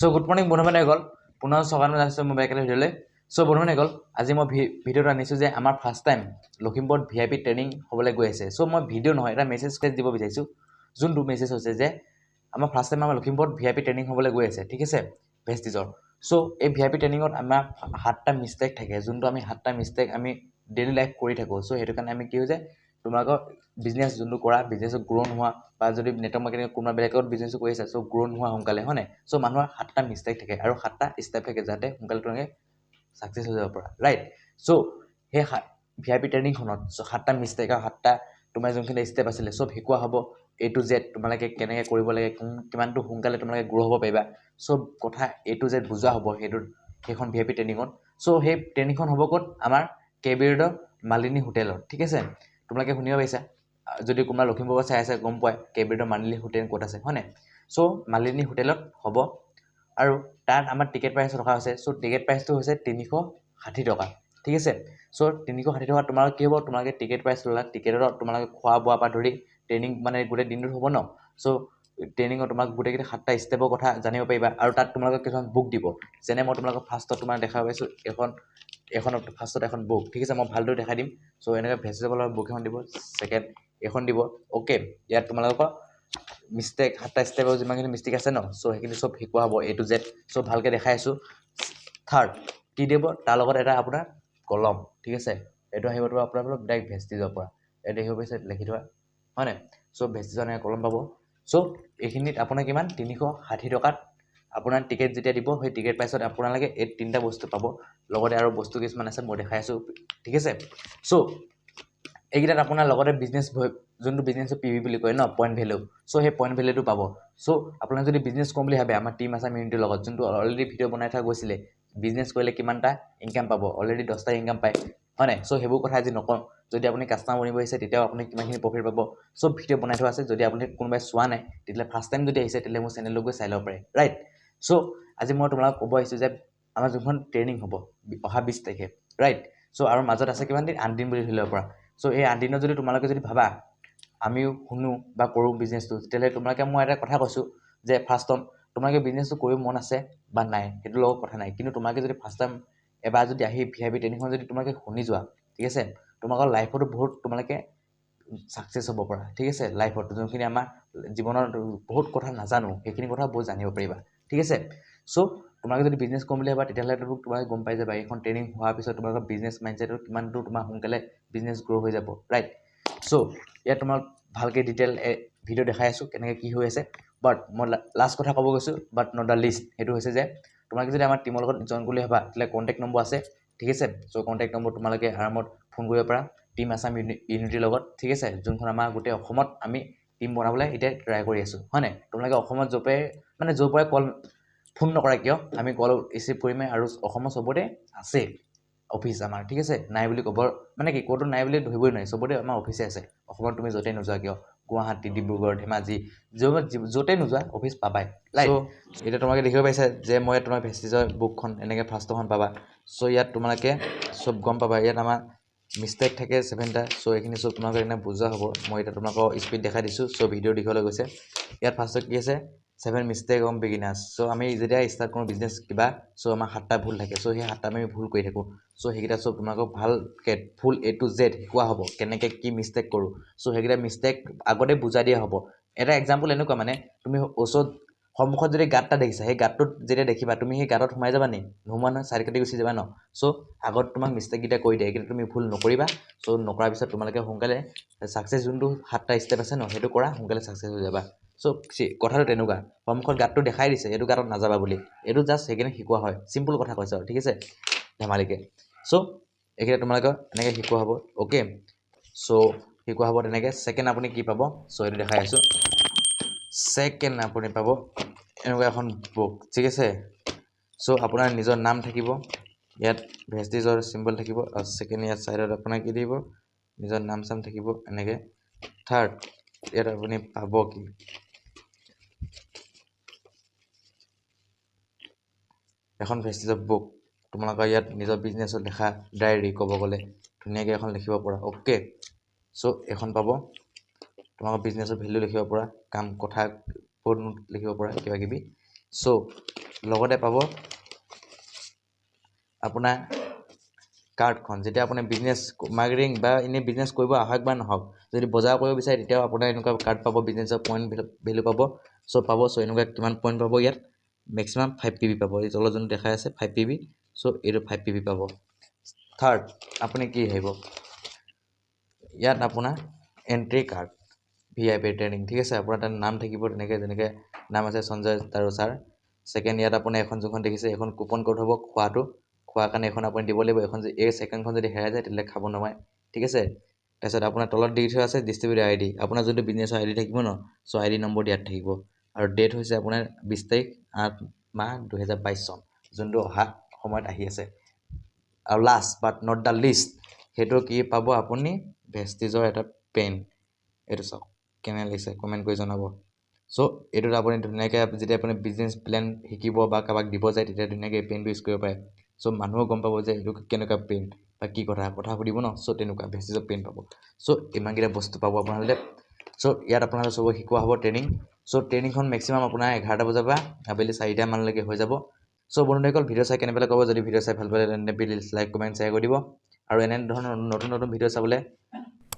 So good morning বন্ধুবান্ধৱীসকল পুনৰ স্বাগতম জনাইছোঁ মোৰ বেলেগ এটা ভিডিঅ'লৈ সো বন্ধুবান্ধৱীসকল আজি মই ভিডিঅ'টো আনিছোঁ যে আমাৰ ফাৰ্ষ্ট টাইম লখিমপুৰত VIP ট্ৰেনিং হ'বলৈ গৈ আছে সো মই ভিডিঅ' নহয় এটা মেছেজ দিব বিচাৰিছোঁ যোনটো মেছেজ হৈছে যে আমাৰ ফাৰ্ষ্ট টাইম আমাৰ লখিমপুৰত VIP ট্ৰেনিং হ'বলৈ গৈ আছে ঠিক আছে ভেষ্টিজৰ সো এই VIP ট্ৰেনিঙত আমাৰ 7টা মিষ্টেক থাকে যোনটো আমি 7টা মিষ্টেক আমি ডেইলি লাইফ কৰি থাকোঁ সো সেইটো কাৰণে আমি কি হৈছে তোমালোকৰ বিজনেছ যোনটো কৰা বিজনেছত গ্ৰো নোহোৱা বা যদি নেটৱৰ্ক মাৰ্কেটিং কোনোবা বেলেগত বিজনেছ কৰি আছে সো গ্ৰো নোহোৱা সোনকালে হয় নাই সো মানুহৰ 7টা মিষ্টেক থাকে আৰু 7টা ষ্টেপ থাকে যাতে সোনকালে তোমালোকে সাকসেস হৈ যাব পাৰা ৰাইট সো হে VIP ট্ৰেনিংখনত সো 7টা মিষ্টেক আৰু 7টা তোমাৰ যোনখিনি ষ্টেপ আছিলে সব শিকোৱা হ'ব A to Z তোমালোকে কেনেকৈ কৰিব লাগে কিমানটো সোনকালে তোমালোকে গ্ৰো হ'ব পাৰিবা সব কথা A to Z বুজোৱা হ'ব সেইখন VIP ট্ৰেনিংত সো সেই ট্ৰেনিংখন হ'ব ক'ত আমাৰ কেবিৰড মালিনী হোটেলত ঠিক আছে তোমালোকে শুনিব পাইছা যদি কোনোবা লখিমপুৰত চাই আছে গম পায় কেবিৰড মালিনী হোটেল ক'ত আছে হয় নাই সো মালিনী হোটেলত হ'ব আৰু তাত আমাৰ টিকেট প্ৰাইচ ৰখা হৈছে সো টিকেট প্ৰাইচটো হৈছে 360 টকা ঠিক আছে সো 360 টকা তোমালোকে কি হ'ব তোমালোকে টিকেট প্ৰাইচ ল'লা টিকেটত তোমালোকে খোৱা বোৱা পৰা ধৰি ট্ৰেনিং মানে গোটেই দিনটো হ'ব ন সো ট্ৰেনিংত তোমাক গোটেইকেইটা 7টা ষ্টেপৰ কথা জানিব পাৰিবা আৰু তাত তোমালোকক কিছুমান বুক দিব যেনে মই তোমালোকক ফাৰ্ষ্টত তোমাৰ দেখা পাইছোঁ এখন ফাৰ্ষ্টত এখন বুক ঠিক আছে মই ভালদৰে দেখাই দিম সো এনেকৈ ভেজিটেবলৰ বুক এখন দিব সেকেন্ড এখন দিব ওকে ইয়াত তোমালোকৰ মিষ্টেক 7টা ষ্টেপৰ যিমানখিনি মিষ্টেক আছে ন সো সেইখিনি সব শিকোৱা হ'ব A to Z সো ভালকে দেখাই আছোঁ থাৰ্ড কি দিব তাৰ লগত এটা আপোনাৰ কলম ঠিক আছে এইটো আহিব তোমাৰ আপোনাৰ ডাইৰেক্ট ভেষ্টিজৰ পৰা এইটো আহিব পাইছে লিখি থোৱা হয় নাই সো ভেষ্টিজৰ কলম পাব সো এইখিনিত আপোনাৰ কিমান 360 টকাত আপোনাৰ টিকেট যেতিয়া দিব সেই টিকেট প্ৰাইচত আপোনালোকে এই 3টা বস্তু পাব লগতে আৰু বস্তু কিছুমান আছে মই দেখাই আছোঁ ঠিক আছে সো এইকেইটাত আপোনাৰ লগতে বিজনেছ যোনটো বিজনেছ PV বুলি কয় ন পইণ্ট ভেলু সো সেই পইণ্ট ভেলুটো পাব সো আপোনালোকে যদি বিজনেছ কৰিম বুলি ভাবে আমাৰ টিম আছাম ইউনিটিৰ লগত যোনটো অলৰেডি ভিডিঅ' বনাই থোৱা গৈছিলে বিজনেছ কৰিলে কিমানটা ইনকাম পাব অলৰেডি 10টা ইনকাম পায় হয় নাই সো সেইবোৰ কথা আজি নকওঁ যদি আপুনি কাষ্টমাৰ বনিব আহিছে তেতিয়াও আপুনি কিমানখিনি প্ৰফিট পাব সব ভিডিঅ' বনাই থোৱা আছে যদি আপুনি কোনোবাই চোৱা নাই তেতিয়াহ'লে ফাৰ্ষ্ট টাইম যদি আহিছে তেতিয়াহ'লে মোৰ চেনেললৈ গৈ চাই ল'ব পাৰে ৰাইট সো আজি মই তোমালোকক ক'ব আহিছোঁ যে আমাৰ যোনখন ট্ৰেইনিং হ'ব অহা 20 তাৰিখে ৰাইট সো আৰু মাজত আছে কিমান দিন 8 দিন বুলি ধৰি ল'ব পৰা সো এই 8 দিনত যদি তোমালোকে যদি ভাবা আমিও শুনো বা কৰোঁ বিজনেছটো তেতিয়াহ'লে তোমালোকে মই এটা কথা কৈছোঁ যে ফাৰ্ষ্ট টাইম তোমালোকে বিজনেছটো কৰিব মন আছে বা নাই সেইটো লগত কথা নাই কিন্তু তোমালোকে যদি ফাৰ্ষ্ট টাইম এবাৰ যদি আহি VIP ট্ৰেইনিংখন যদি তোমালোকে শুনি যোৱা ঠিক আছে তোমালোকৰ লাইফতো বহুত তোমালোকে সাকসেস হ'ব পৰা ঠিক আছে লাইফত যোনখিনি আমাৰ জীৱনৰ বহুত কথা নাজানো সেইখিনি কথা বহুত জানিব পাৰিবা ঠিক আছে সো তোমালোকে যদি বিজনেছ কৰিম বুলি ভাবা তেতিয়াহ'লে তোমালোকে গম পাই যাবা এইখন ট্ৰেইনিং হোৱাৰ পিছত তোমালোকৰ বিজনেছ মাইণ্ডছেটত কিমানটো তোমাৰ সোনকালে বিজনেছ গ্ৰো হৈ যাব ৰাইট সো ইয়াত তোমাক ভালকৈ ডিটেইল ভিডিঅ' দেখাই আছোঁ কেনেকৈ কি হৈ আছে বাট মই লাষ্ট কথা ক'ব গৈছোঁ বাট নট দ্য লিষ্ট সেইটো হৈছে যে তোমালোকে যদি আমাৰ টিমৰ লগত জইন কৰি ভাবা তেতিয়াহ'লে কণ্টেক্ট নম্বৰ আছে ঠিক আছে সো কণ্টেক্ট নম্বৰ তোমালোকে আৰামত ফোন কৰিব পাৰা টিম আছাম ইউনিটিৰ লগত ঠিক আছে যোনখন আমাৰ গোটেই অসমত আমি টিম বনাবলৈ এতিয়া ট্ৰাই কৰি আছোঁ হয় নাই তোমালোকে অসমত য'ৰ পৰাই কল ফোন নকৰা কিয় আমি কল ৰিচিভ কৰিমেই আৰু অসমৰ চবতে আছে অফিচ আমাৰ ঠিক আছে নাই বুলি ক'ব মানে কি ক'তো নাই বুলি ধৰিবই নোৱাৰি চবতে আমাৰ অফিচে আছে অসমত তুমি য'তেই নোযোৱা কিয় গুৱাহাটী ডিব্ৰুগড় ধেমাজি য'তেই নোযোৱা অফিচ পাবাই ৰাইট এতিয়া তোমালোকে দেখিব পাইছা যে মই তোমাৰ ভেষ্টিজৰ বুকখন এনেকৈ ফাৰ্ষ্টখন পাবা সো ইয়াত তোমালোকে চব গম পাবা ইয়াত আমাৰ মিষ্টেক থাকে 7টা সো এইখিনি চব তোমালোকে এনে বুজোৱা হ'ব মই এতিয়া তোমালোকক স্পীড দেখাই দিছোঁ সো ভিডিঅ' দীঘলৈ গৈছে ইয়াত ফাৰ্ষ্টত কি আছে 7 মিষ্টেক অফ বিগিনাৰ্ছ সো আমি যেতিয়া ষ্টাৰ্ট কৰোঁ বিজনেছ কিবা সো আমাৰ 7টা ভুল থাকে সো সেই 7টা আমি ভুল কৰি থাকোঁ সো সেইকেইটা চব তোমালোকক ভালকৈ ফুল A to Z শিকোৱা হ'ব কেনেকৈ কি মিষ্টেক কৰোঁ সো সেইকেইটা মিষ্টেক আগতে বুজাই দিয়া হ'ব এটা এক্সাম্পল এনেকুৱা মানে তুমি ওচৰত সন্মুখত যদি গাঁত এটা দেখিছা সেই গাঁতটোত যেতিয়া দেখিবা তুমি সেই গাঁতত সোমাই যাবা নি নোসোমোৱা নহয় চাইড কাটি গুচি যাবা ন সো আগত তোমাক মিষ্টেককেইটা কৰি দিয়ে এইকেইটা তুমি ভুল নকৰিবা সো নকৰাৰ পিছত তোমালোকে সোনকালে সাকসেস যোনটো 7টা ষ্টেপ আছে ন সেইটো কৰা সোনকালে সাকসেস হৈ যাবা সো কথাটো তেনেকুৱা সন্মুখত গাঁতটো দেখাই দিছে এইটো গাঁতত নাযাবা বুলি এইটো জাষ্ট সেইখিনি শিকোৱা হয় চিম্পল কথা কৈছে আৰু ঠিক আছে ধেমালিকে সো এইকেইটা তোমালোকে এনেকৈ শিকোৱা হ'ব অ'কে সো শিকোৱা হ'ব তেনেকৈ ছেকেণ্ড আপুনি কি পাব সো এইটো দেখাই আছোঁ ছেকেণ্ড আপুনি পাব এনেকুৱা এখন বুক ঠিক আছে সো আপোনাৰ নিজৰ নাম থাকিব ইয়াত ভেষ্টিজৰ চিম্বল থাকিব আৰু ছেকেণ্ড ইয়াত ছাইডত আপোনাৰ কি দিব নিজৰ নাম চাম থাকিব এনেকৈ থাৰ্ড ইয়াত আপুনি পাব কি এখন ভেষ্টিজৰ বুক তোমালোকৰ ইয়াত নিজৰ বিজনেছত দেখা ডায়েৰী ক'ব গ'লে ধুনীয়াকৈ এখন লিখিব পৰা অ'কে সো এখন পাব তোমালোকৰ বিজনেছৰ ভেলু লিখিব পৰা কাম কথা বহুত লিখিব পৰা কিবা কিবি সো লগতে পাব আপোনাৰ কাৰ্ডখন যেতিয়া আপুনি বিজনেছ মাৰ্কেটিং বা এনে বিজনেছ কৰিব আহক বা নহওক যদি বজাৰ কৰিব বিচাৰে তেতিয়াও আপোনাৰ এনেকুৱা কাৰ্ড পাব বিজনেছৰ পইণ্ট ভেলু পাব চ' পাব চ' এনেকুৱা কিমান পইণ্ট পাব ইয়াত মেক্সিমাম 5 PB পাব এই তলত যোনটো দেখাই আছে 5 PB চ' এইটো 5 PB পাব থাৰ্ড আপুনি কি আহিব ইয়াত আপোনাৰ এণ্ট্ৰি কাৰ্ড VIP ট্ৰেইনিং ঠিক আছে আপোনাৰ তাত নাম থাকিব তেনেকৈ যেনেকৈ নাম আছে সঞ্জয় তাৰু ছাৰ ছেকেণ্ড ইয়াত আপুনি এখন যোনখন দেখিছে এখন কুপন কোড হ'ব খোৱাৰ কাৰণে এখন আপুনি দিব লাগিব এখন এই ছেকেণ্ডখন যদি হেৰাই যায় তেতিয়াহ'লে খাব নোৱাৰে ঠিক আছে তাৰপিছত আপোনাৰ তলত দি থোৱা আছে ডিষ্ট্ৰিবিউটাৰ ID আপোনাৰ যোনটো বিজনেছৰ ID থাকিব ন চ' ID নম্বৰ ইয়াত থাকিব আৰু ডেট হৈছে আপোনাৰ 20 তাৰিখ 8 মাহ 2022 চন যোনটো অহা সময়ত আহি আছে আৰু last but not the least সেইটো কি পাব আপুনি ভেষ্টিজৰ এটা পেন এইটো চাওক কেনে লাগিছে কমেণ্ট কৰি জনাব চ' এইটোত আপুনি ধুনীয়াকৈ যেতিয়া আপুনি বিজনেছ প্লেন শিকিব বা কাৰোবাক দিব যায় তেতিয়া ধুনীয়াকৈ এই পেনটো ইউজ কৰিব পাৰে চ' মানুহো গম পাব যে এইটো কেনেকুৱা পেন বা কি কথা সুধিব ন চ' তেনেকুৱা ভেষ্টিজৰ পেন পাব চ' ইমানকেইটা বস্তু পাব আপোনালোকে চ' ইয়াত আপোনালোকে চবক শিকোৱা হ'ব ট্ৰেইনিং চ' ট্ৰেইনিংখন মেক্সিমাম আপোনাৰ 11টা বজাৰ পৰা আবেলি 4টা মানলৈকে হৈ যাব চ' বন্ধুসকল ভিডিঅ' চাই কেনেকৈ ক'ব যদি ভিডিঅ' চাই ভাল পালে তেন্তে প্লিজ লাইক কমেণ্ট শ্বেয়াৰ কৰি দিব আৰু এনে ধৰণৰ নতুন ভিডিঅ' চাবলৈ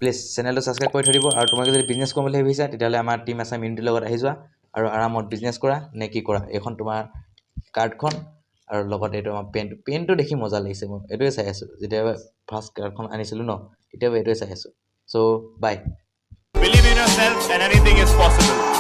প্লিজ চেনেলটো ছাবস্ক্ৰাইব কৰি থৈ দিব আৰু তোমালোকে যদি বিজনেছ কৰিম বুলি ভাবিছা তেতিয়াহ'লে আমাৰ টিম আছাম ইউনিটিৰ লগত আহি যোৱা আৰু আৰামত বিজনেছ কৰা নে কি কৰা এইখন তোমাৰ কাৰ্ডখন আৰু লগতে এইটো আমাৰ পেনটো দেখি মজা লাগিছে মই এইটোৱে চাই আছোঁ যেতিয়া ফাৰ্ষ্ট কাৰ্ডখন আনিছিলোঁ ন তেতিয়াও এইটোৱে চাই আছোঁ চ' বাই Believe in yourself and anything is possible.